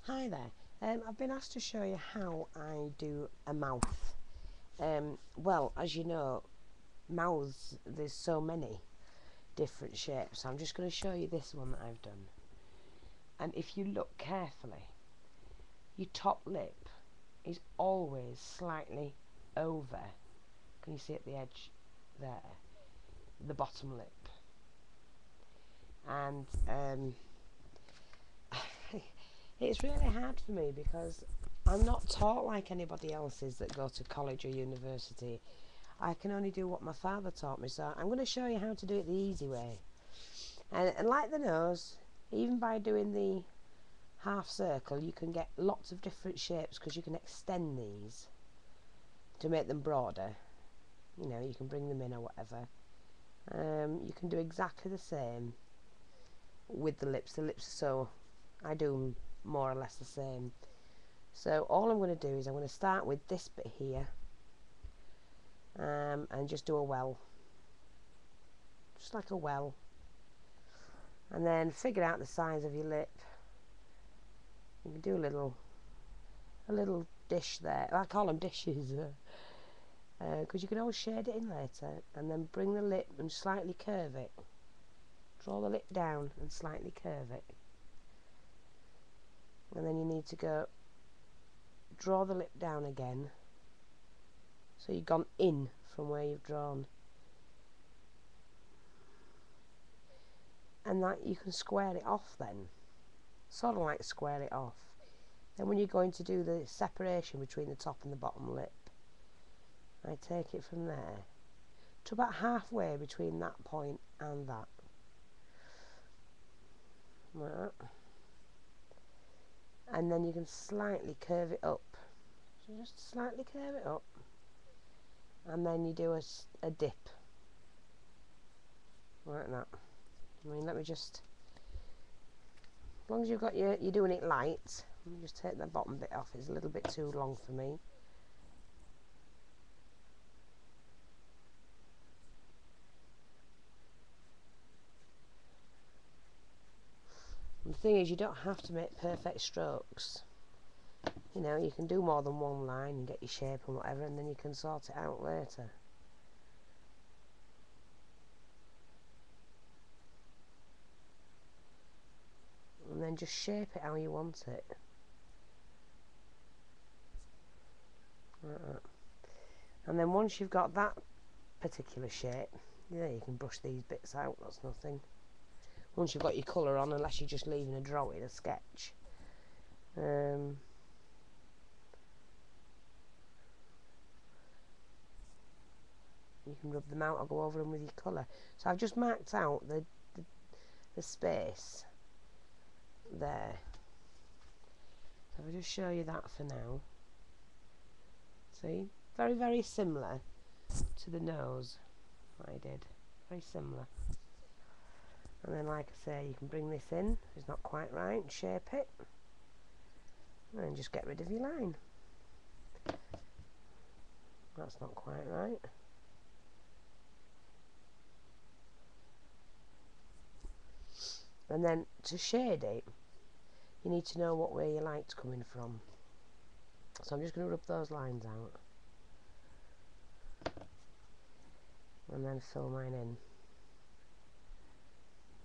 Hi there. I've been asked to show you how I do a mouth. Well, as you know, mouths, there's so many different shapes. So I'm just going to show you this one that I've done. And if you look carefully, your top lip is always slightly over. Can you see at the edge there? The bottom lip. And it's really hard for me because I'm not taught like anybody else is that go to college or university. I can only do what my father taught me, so I'm going to show you how to do it the easy way. And like the nose, even by doing the half circle, you can get lots of different shapes because you can extend these to make them broader. You know, you can bring them in or whatever. You can do exactly the same with the lips. The lips are so, I do them more or less the same. So all I'm going to do is I'm going to start with this bit here and just do a well, just like a well, and then figure out the size of your lip. You can do a little dish there. I call them dishes because you can always shade it in later, and then bring the lip and slightly curve it. Draw the lip down and slightly curve it, and then you need to go draw the lip down again, so you've gone in from where you've drawn, and that you can square it off then, sort of like square it off. Then when you're going to do the separation between the top and the bottom lip, I take it from there to about halfway between that point and that, like that. And then you can slightly curve it up, so just slightly curve it up, and then you do a dip like that. I mean, let me just, as long as you've got you're doing it light, let me just take the bottom bit off. It's a little bit too long for me. And the thing is, you don't have to make perfect strokes. You know, you can do more than one line and get your shape and whatever, and then you can sort it out later. And then just shape it how you want it. Like that. And then once you've got that particular shape, yeah, you can brush these bits out, that's nothing. Once you've got your colour on, unless you're just leaving a drawing, a sketch. You can rub them out or go over them with your colour. So I've just marked out the space there. So I'll just show you that for now. See? Very, very similar to the nose I did. Very similar. And then, like I say, you can bring this in. It's not quite right. Shape it. And then just get rid of your line. That's not quite right. And then to shade it, you need to know what way your light's coming from. So I'm just going to rub those lines out. And then fill mine in.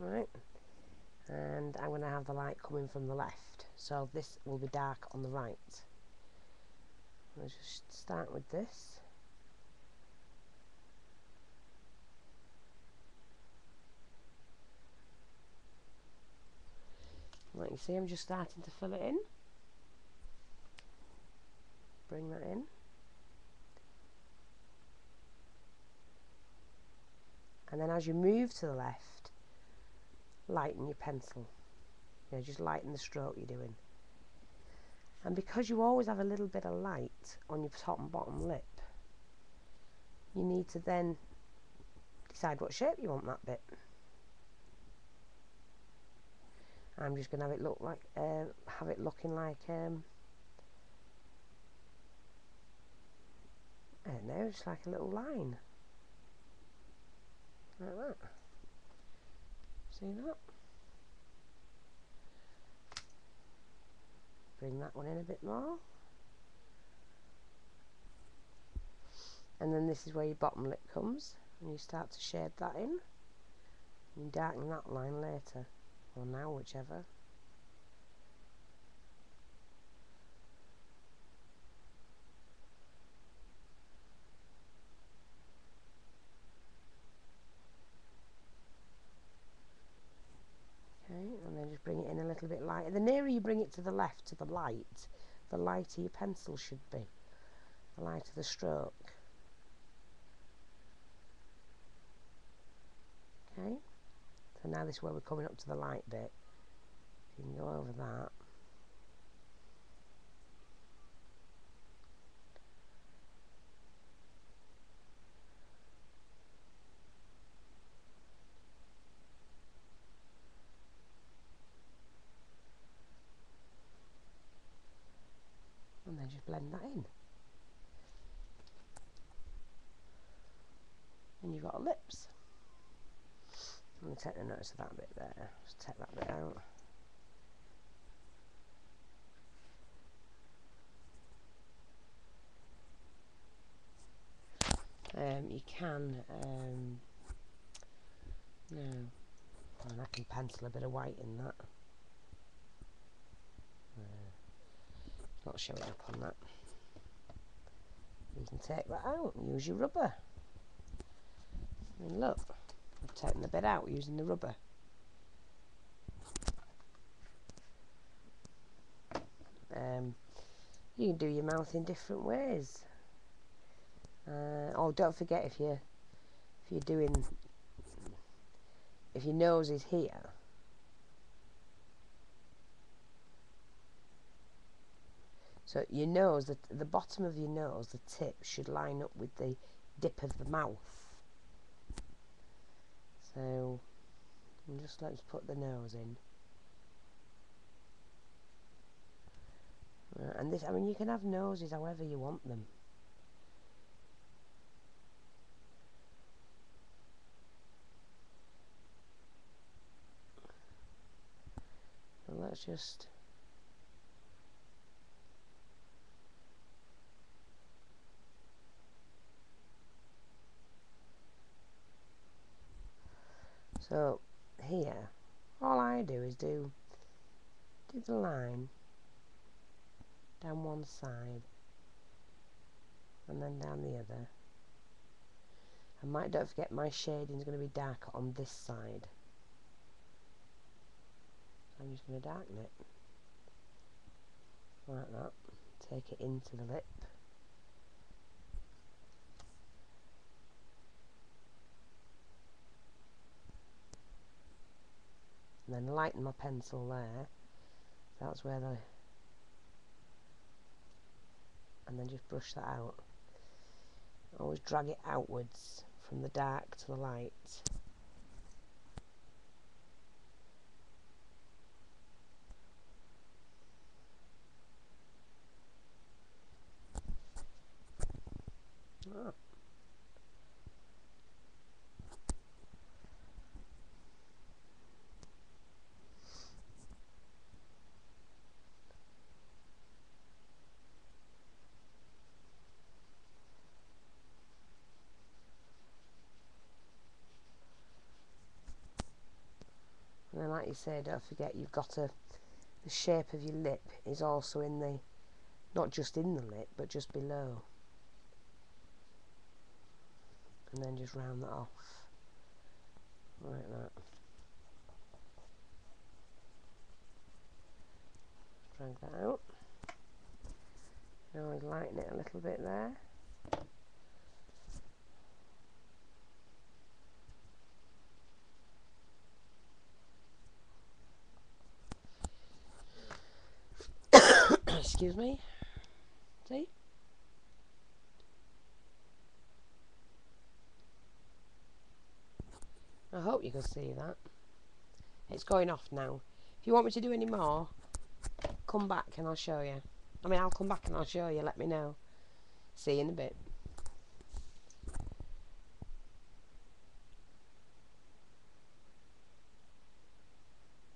Right. And I'm going to have the light coming from the left. So this will be dark on the right. Let's just start with this. Like you see, I'm just starting to fill it in. Bring that in. And then as you move to the left, lighten your pencil. You know, just lighten the stroke you're doing. And because you always have a little bit of light on your top and bottom lip, you need to then decide what shape you want that bit. I'm just going to have it look like, looking like, I don't know, just like a little line. Like that. See that? bring that one in a bit more. And then this is where your bottom lip comes, and you start to shade that in. You can darken that line later, or now, whichever. Okay, and then just bring it in a little bit lighter. The nearer you bring it to the left, to the light, the lighter your pencil should be, the lighter the stroke. Okay, so now this is where we're coming up to the light bit. You can go over that. And then just blend that in. And you've got lips. I'm going to take the notice of that bit there. Just take that bit out. You can, no, and I can pencil a bit of white in that. Not showing up on that. You can take that out and use your rubber. And look, I've taken the bit out using the rubber. You can do your mouth in different ways. Oh, don't forget if your nose is here, so your nose, the bottom of your nose, the tip should line up with the dip of the mouth. So let's put the nose in. And this, I mean, you can have noses however you want them. So let's just so here, all I do is do the line down one side and then down the other. And don't forget my shading is going to be darker on this side. So I'm just going to darken it like that. Take it into the lip. And then lighten my pencil there. That's where and then just brush that out. Always drag it outwards from the dark to the light. Oh. And then, like you say, don't forget you've got the shape of your lip is also in the, not just in the lip, but just below. And then just round that off, like that. Drag that out. Now I lighten it a little bit there. Excuse me. See? I hope you can see that. It's going off now. If you want me to do any more, come back and I'll show you. I mean, I'll come back and I'll show you. Let me know. See you in a bit.